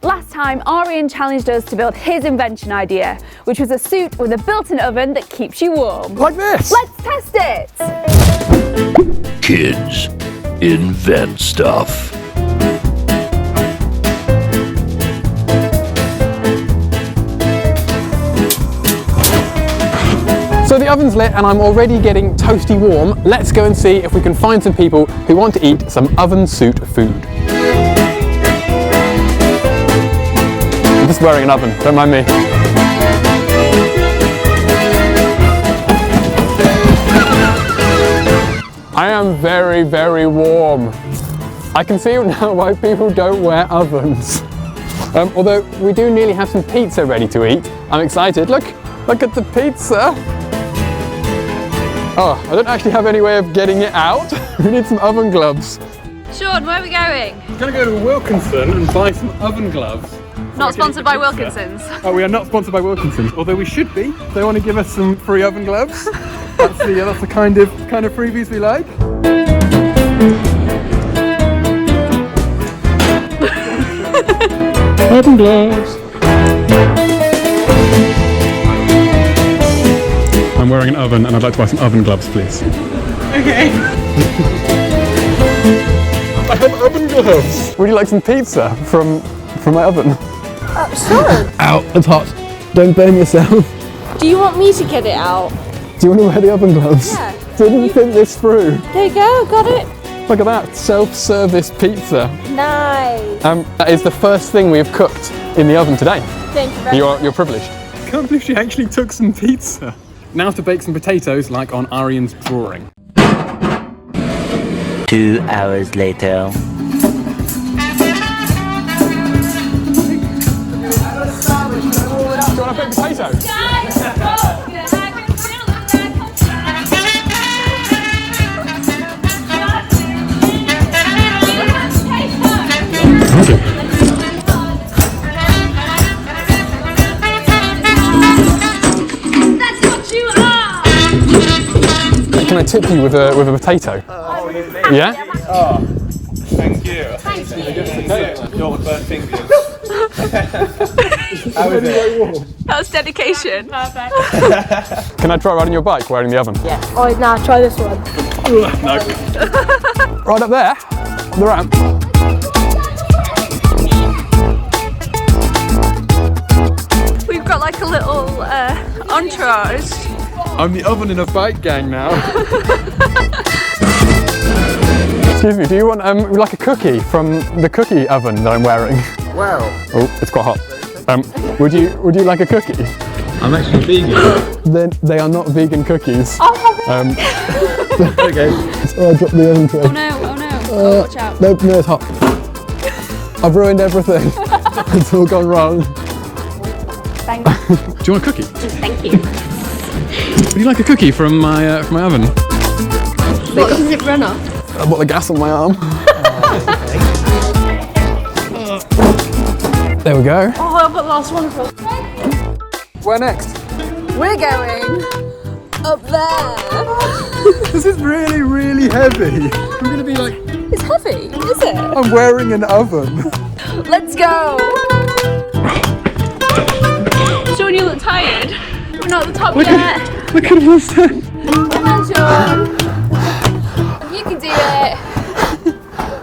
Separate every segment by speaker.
Speaker 1: Last time, Aaryan challenged us to build his invention idea, which was a suit with a built-in oven that keeps you warm.
Speaker 2: Like this?
Speaker 1: Let's test it!
Speaker 3: Kids invent stuff.
Speaker 2: So the oven's lit and I'm already getting toasty warm. Let's go and see if we can find some people who want to eat some oven suit food. I'm just wearing an oven, don't mind me. I am very, very warm. I can see now why people don't wear ovens. Although we do nearly have some pizza ready to eat. I'm excited. Look at the pizza. Oh, I don't actually have any way of getting it out. We need some oven gloves.
Speaker 1: Shawn, where are we going?
Speaker 2: I'm going to go to Wilkinson and buy some oven gloves.
Speaker 1: Not sponsored by Wilkinson's.
Speaker 2: Oh, we are not sponsored by Wilkinson's, although we should be. They want to give us some free oven gloves. That's the kind of freebies we like. Oven gloves. I'm wearing an oven and I'd like to buy some oven gloves, please. Okay. I have oven gloves. Would you like some pizza from my oven?
Speaker 4: Sure.
Speaker 2: Ow, it's hot. Don't burn yourself.
Speaker 4: Do you want me to get it out?
Speaker 2: Do you want to wear the oven gloves?
Speaker 4: Yeah.
Speaker 2: Didn't think this through.
Speaker 4: There you go, got it.
Speaker 2: Look at that, self-service pizza.
Speaker 4: Nice.
Speaker 2: That is the first thing we've cooked in the oven today.
Speaker 4: Thank you very much.
Speaker 2: You're privileged. I can't believe she actually took some pizza. Now to bake some potatoes like on Aaryan's drawing.
Speaker 5: 2 hours later.
Speaker 2: Do you want to bake potatoes? Thank you. Can I tip you with a potato? Yeah?
Speaker 6: Oh, thank you. Thank you. You're the first thing. How is it?
Speaker 1: That was dedication. Perfect.
Speaker 2: Can I try riding your bike wearing the oven?
Speaker 4: Yeah. Oh, nah, try this one.
Speaker 2: No. Right up there, on the ramp.
Speaker 1: We've got like a little entourage.
Speaker 2: I'm the oven in a bike gang now. Excuse me, do you want like a cookie from the cookie oven that I'm wearing?
Speaker 6: Wow.
Speaker 2: Oh, it's quite hot. Would you like a cookie?
Speaker 6: I'm actually vegan.
Speaker 2: Then they are not vegan cookies.
Speaker 6: Okay.
Speaker 2: Oh, I dropped the oven tray.
Speaker 1: Oh no, oh, watch out.
Speaker 2: No, it's hot. I've ruined everything. It's all gone wrong.
Speaker 1: Thank you.
Speaker 2: Do you want a cookie?
Speaker 1: Thank you.
Speaker 2: Would you like a cookie from my oven?
Speaker 4: Wait, doesn't it run off?
Speaker 2: I bought the gas on my arm. There we go.
Speaker 4: Oh, I put the last one for.
Speaker 2: Where next?
Speaker 4: We're going up there.
Speaker 2: This is really, really heavy. I'm going to be like...
Speaker 4: It's heavy, is it?
Speaker 2: I'm wearing an oven.
Speaker 4: Let's go.
Speaker 1: Shawn, you look tired. We're not at the top yet.
Speaker 2: Look at this.
Speaker 4: Come on, Shawn. You can do it.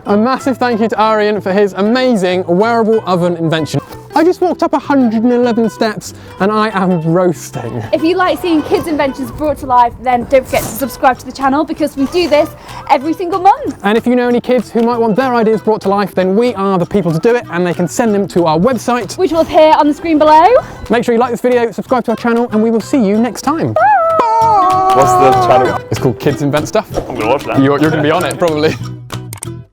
Speaker 2: A massive thank you to Aaryan for his amazing wearable oven invention. I just walked up 111 steps and I am roasting.
Speaker 1: If you like seeing kids' inventions brought to life, then don't forget to subscribe to the channel because we do this every single month.
Speaker 2: And if you know any kids who might want their ideas brought to life, then we are the people to do it and they can send them to our website,
Speaker 1: which will appear on the screen below.
Speaker 2: Make sure you like this video, subscribe to our channel, and we will see you next time.
Speaker 1: Bye.
Speaker 6: What's the channel?
Speaker 2: It's called Kids Invent Stuff.
Speaker 6: I'm going to watch that.
Speaker 2: You're going to be on it, probably.